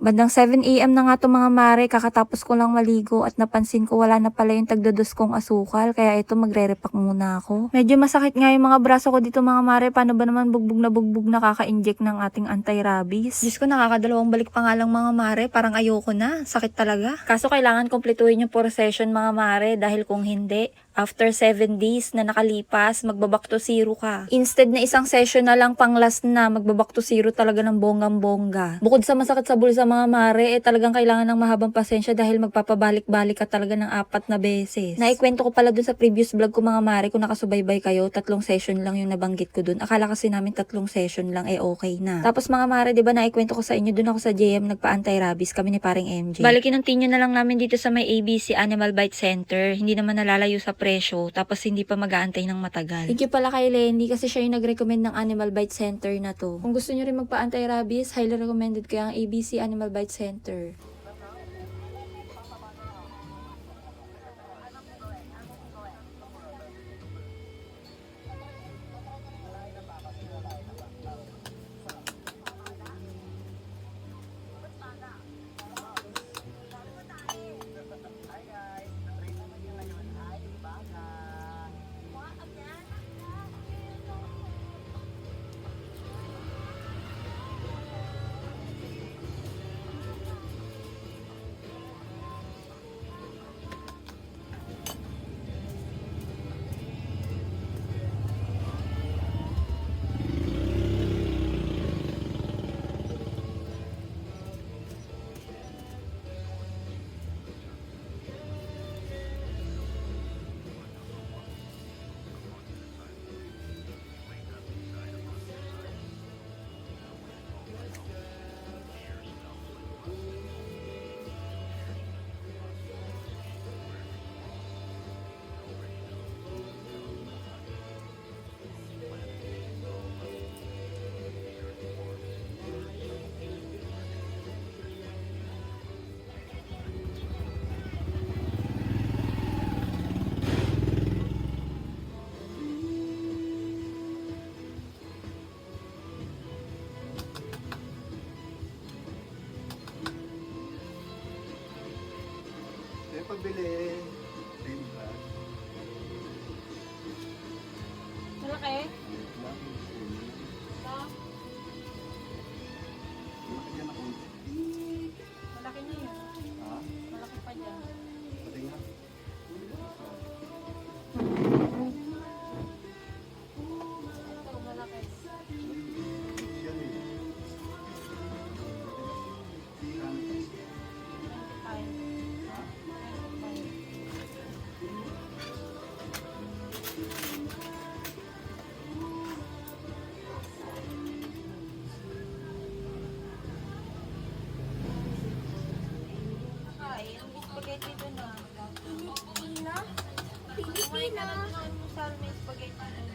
Bandang 7 AM na nga to mga mare, kakatapos ko lang maligo at napansin ko wala na pala yung tagdados kong asukal, kaya ito magre-repack muna ako. Medyo masakit nga yung mga braso ko dito mga mare, paano ba naman bugbog na kaka-inject ng ating anti-rabies? Diyos ko, nakakadalawang balik pa nga lang mga mare, parang ayoko na, sakit talaga. Kaso kailangan kumpletuhin yung 4 session mga mare, dahil kung hindi, after 7 days na nakalipas, magbaback to zero ka. Instead na isang session na lang pang last na, magbaback to zero talaga ng bonggang-bongga. Bukod sa masakit sa bulsa mga mare, talagang kailangan ng mahabang pasensya dahil magpapabalik-balik ka talaga ng 4 na beses. Naikwento ko pala dun sa previous vlog ko mga mare, kung nakasubaybay kayo, 3 session lang yung nabanggit ko dun. Akala kasi namin 3 session lang, okay na. Tapos mga mare, di ba naikwento ko sa inyo, dun ako sa JM nagpa-anti-rabies kami ni paring MJ. Balikin ng tinyo na lang namin dito sa may ABC Animal Bite Center. Hindi naman nalalayo sa presyo, tapos hindi pa mag-aantay ng matagal. Thank you pala kay Lenny kasi siya yung nag-recommend ng Animal Bite Center na to. Kung gusto nyo rin magpa-anti-rabies, highly recommended ko yung ABC Animal Bite Center. Pabili. Malaki? Malaki na yun. Ha? Malaki pa dyan. Pati nga. Ito, malaki. Yan eh. Ay. Ha? Ay, ang spaghetti doon na. Pilipina? Pilipina? Almusal may spaghetti doon.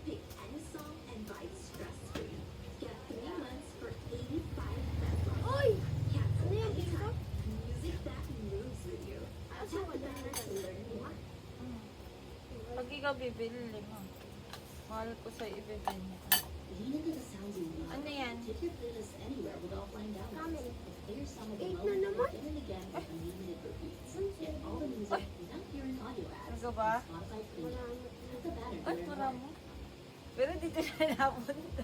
Pick any song and buy it stress-free. Get 3 months for 85 pesos. Oy! Cancel anytime. Music that moves with you. Tap the banner to learn more. Pag ikaw bibili, mahal ko sa ibibili. Lean into the sounds you love. Ano yan? Take your playlist anywhere with offline downloads. Play your song Eight alone na naman? again and again with unlimited repeats. Get all the music without hearing audio ads. Ano ba? Spotify free. Tap the banner to Ay, learn pura more. mo. Pero dito siya napunta.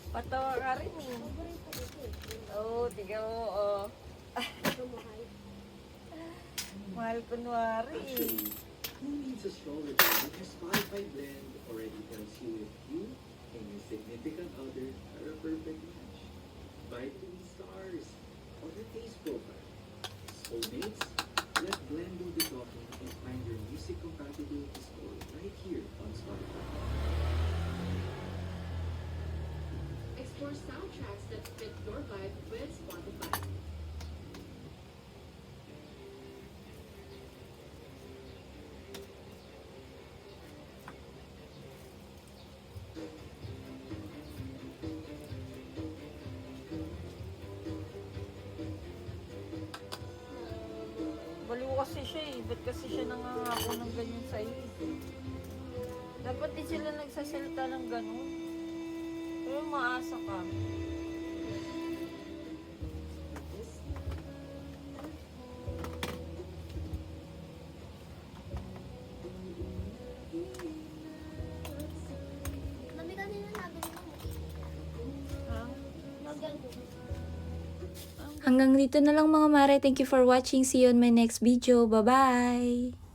Patawa ka rin eh. Oo, tiga mo, oh. Mahal kunwari eh. Who needs a stroller when your Spotify blend already tells you if you and your significant other are a perfect match? By 3 stars on your taste profile. Soulmates, let Blend do the talking and find your music compatibility score right here on Spotify. Explore soundtracks that fit your vibe with Spotify. kasi siya eh. Ba't kasi siya nangangako ng ganyan sa'yo? Dapat din sila nagsasalita ng ganun. Pero maasa ka. Mami, kanina nabili mo. Ha? Maganda. Hanggang dito na lang mga mare. Thank you for watching. See you on my next video. Bye-bye!